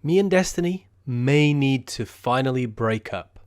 me and Destiny may need to finally break up.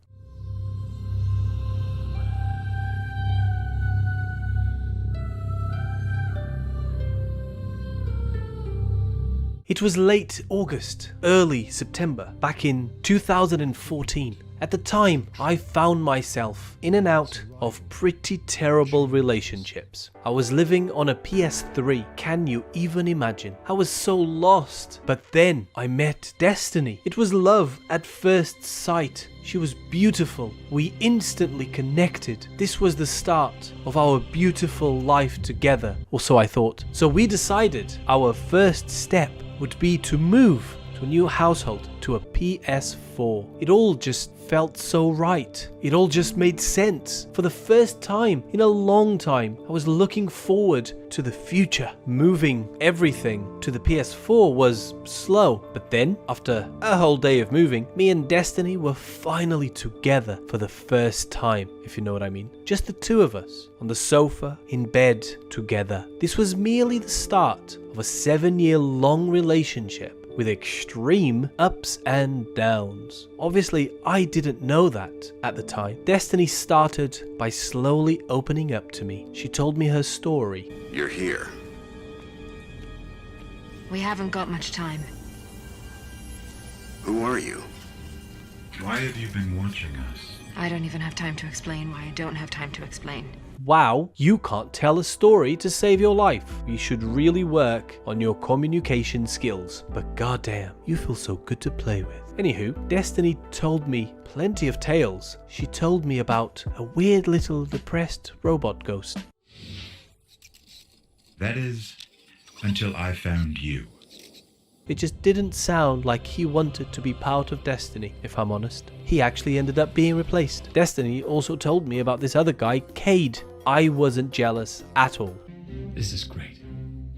It was late August, early September, back in 2014. At the time, I found myself in and out of pretty terrible relationships. I was living on a PS3, can you even imagine? I was so lost. But then I met Destiny. It was love at first sight. She was beautiful. We instantly connected. This was the start of our beautiful life together, or so I thought. So we decided our first step would be to move to a new household, to a PS4. It all just felt so right. It all just made sense. For the first time in a long time, I was looking forward to the future. Moving everything to the PS4 was slow, but then, after a whole day of moving, me and Destiny were finally together for the first time, if you know what I mean. Just the two of us, on the sofa, in bed, together. This was merely the start of a 7-year-long relationship with extreme ups and downs. Obviously, I didn't know that at the time. Destiny started by slowly opening up to me. She told me her story. You're here. We haven't got much time. Who are you? Why have you been watching us? I don't even have time to explain why I don't have time to explain. Wow, you can't tell a story to save your life. You should really work on your communication skills. But goddamn, you feel so good to play with. Anywho, Destiny told me plenty of tales. She told me about a weird little depressed robot ghost. That is, until I found you. It just didn't sound like he wanted to be part of Destiny, if I'm honest. He actually ended up being replaced. Destiny also told me about this other guy, Cade. I wasn't jealous at all. This is great.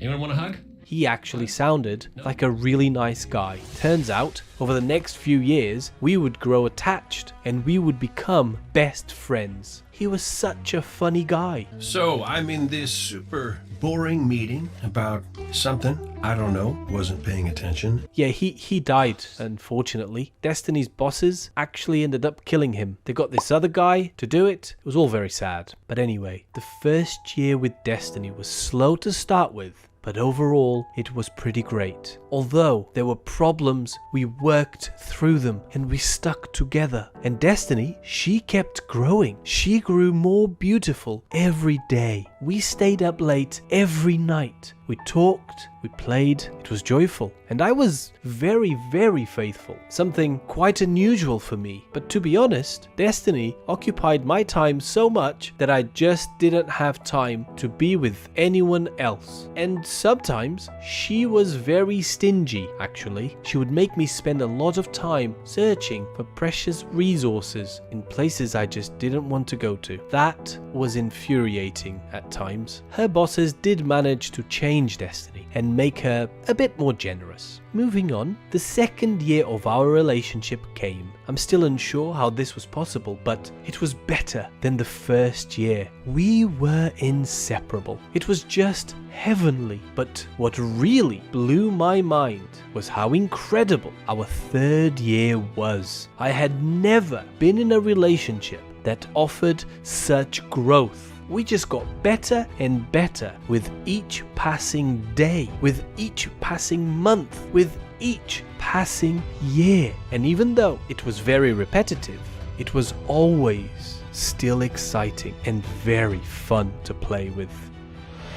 Anyone want a hug? He actually sounded like a really nice guy. Turns out, over the next few years, we would grow attached and we would become best friends. He was such a funny guy. So I'm in this super boring meeting about something. I don't know, wasn't paying attention. Yeah, he died, unfortunately. Destiny's bosses actually ended up killing him. They got this other guy to do it. It was all very sad. But anyway, the first year with Destiny was slow to start with. But overall, it was pretty great. Although there were problems, we worked through them and we stuck together. And Destiny, she kept growing. She grew more beautiful every day. We stayed up late every night. We talked, we played, it was joyful. And I was very, very faithful. Something quite unusual for me. But to be honest, Destiny occupied my time so much that I just didn't have time to be with anyone else. And sometimes she was very stingy, actually. She would make me spend a lot of time searching for precious resources in places I just didn't want to go to. That was infuriating at times. Her bosses did manage to change Destiny and make her a bit more generous. Moving on, the second year of our relationship came. I'm still unsure how this was possible, but it was better than the first year. We were inseparable. It was just heavenly. But what really blew my mind was how incredible our third year was. I had never been in a relationship that offered such growth. We just got better and better with each passing day, with each passing month, with each passing year. And even though it was very repetitive, it was always still exciting and very fun to play with.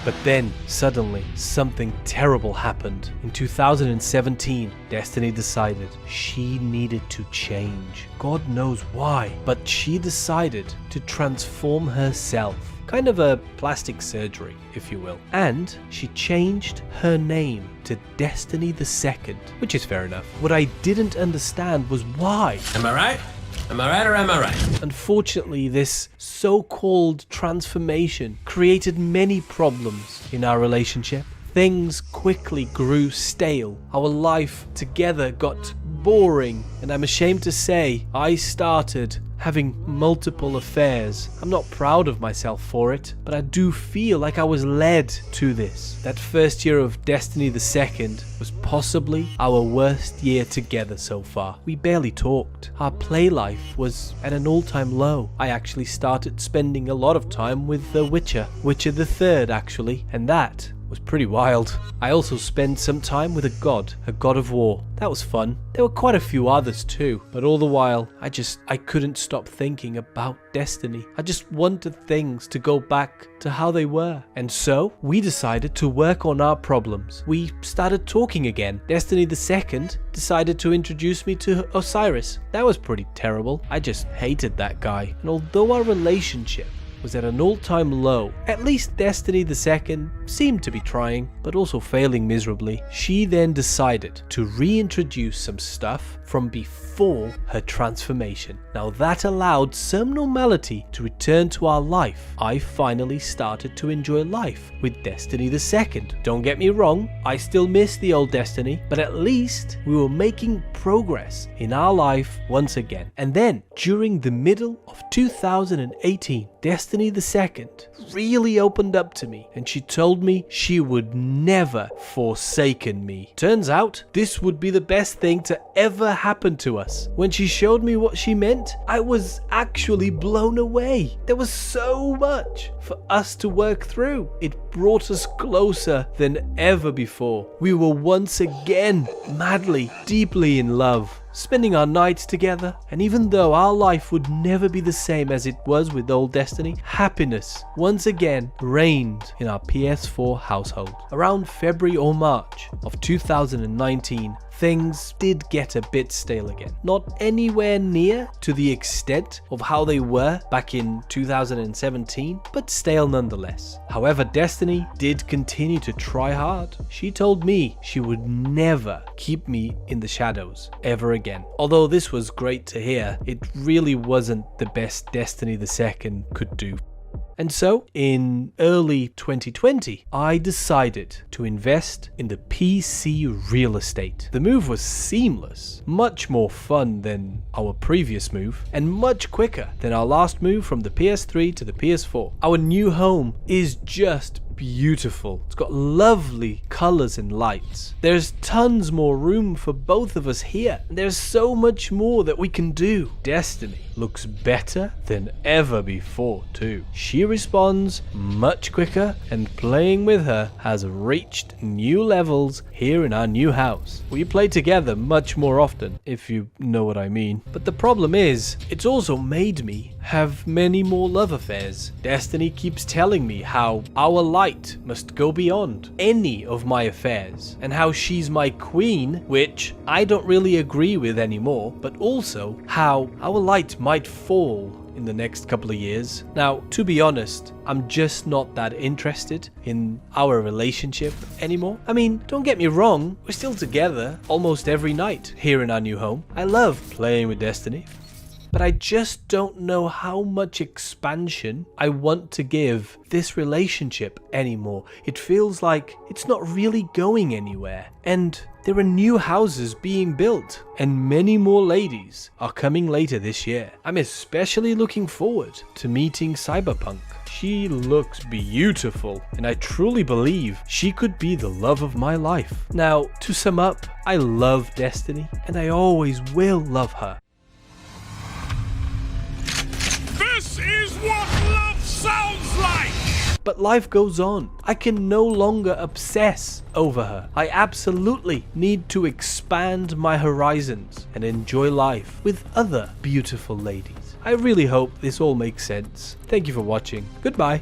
But then, suddenly, something terrible happened. In 2017, Destiny decided she needed to change. God knows why, but she decided to transform herself. Kind of a plastic surgery, if you will. And she changed her name to Destiny the Second, which is fair enough. What I didn't understand was why. Am I right? Am I right or am I right? Unfortunately, this so-called transformation created many problems in our relationship. Things quickly grew stale. Our life together got boring, and I'm ashamed to say I started having multiple affairs. I'm not proud of myself for it, but I do feel like I was led to this. That first year of Destiny the Second was possibly our worst year together so far. We barely talked. Our play life was at an all-time low. I actually started spending a lot of time with The Witcher the Third actually, and that was pretty wild. I also spent some time with a god of war. That was fun. There were quite a few others too, but all the while, I couldn't stop thinking about Destiny. I just wanted things to go back to how they were. And so, we decided to work on our problems. We started talking again. Destiny the Second decided to introduce me to Osiris. That was pretty terrible. I just hated that guy. And although our relationship was at an all-time low, at least Destiny the Second seemed to be trying, but also failing miserably. She then decided to reintroduce some stuff from before her transformation. Now that allowed some normality to return to our life. I finally started to enjoy life with Destiny the Second. Don't get me wrong, I still miss the old Destiny, but at least we were making progress in our life once again. And then, during the middle of 2018, Destiny the Second really opened up to me, and she told me she would never forsaken me. Turns out, this would be the best thing to ever happen to us. When she showed me what she meant, I was actually blown away. There was so much for us to work through. It brought us closer than ever before. We were once again madly, deeply in love, spending our nights together, and even though our life would never be the same as it was with old Destiny, happiness once again reigned in our PS4 household. Around February or March of 2019, things did get a bit stale again. Not anywhere near to the extent of how they were back in 2017, but stale nonetheless. However, Destiny did continue to try hard. She told me she would never keep me in the shadows ever again. Although this was great to hear, it really wasn't the best Destiny the Second could do. And so, in early 2020, I decided to invest in the PC real estate. The move was seamless, much more fun than our previous move, and much quicker than our last move from the PS3 to the PS4. Our new home is just beautiful. It's got lovely colors and lights. There's tons more room for both of us here. There's so much more that we can do. Destiny looks better than ever before too. She responds much quicker, and playing with her has reached new levels here in our new house. We play together much more often, if you know what I mean. But the problem is, it's also made me have many more love affairs. Destiny keeps telling me how our light must go beyond any of my affairs, and how she's my queen, which I don't really agree with anymore, but also how our light might fall in the next couple of years. Now, to be honest, I'm just not that interested in our relationship anymore. I mean, don't get me wrong, we're still together almost every night here in our new home. I love playing with Destiny, but I just don't know how much expansion I want to give this relationship anymore. It feels like it's not really going anywhere. And there are new houses being built, and many more ladies are coming later this year. I'm especially looking forward to meeting Cyberpunk. She looks beautiful, and I truly believe she could be the love of my life. Now, to sum up, I love Destiny, and I always will love her. This is what love sounds like! But life goes on. I can no longer obsess over her. I absolutely need to expand my horizons and enjoy life with other beautiful ladies. I really hope this all makes sense. Thank you for watching. Goodbye.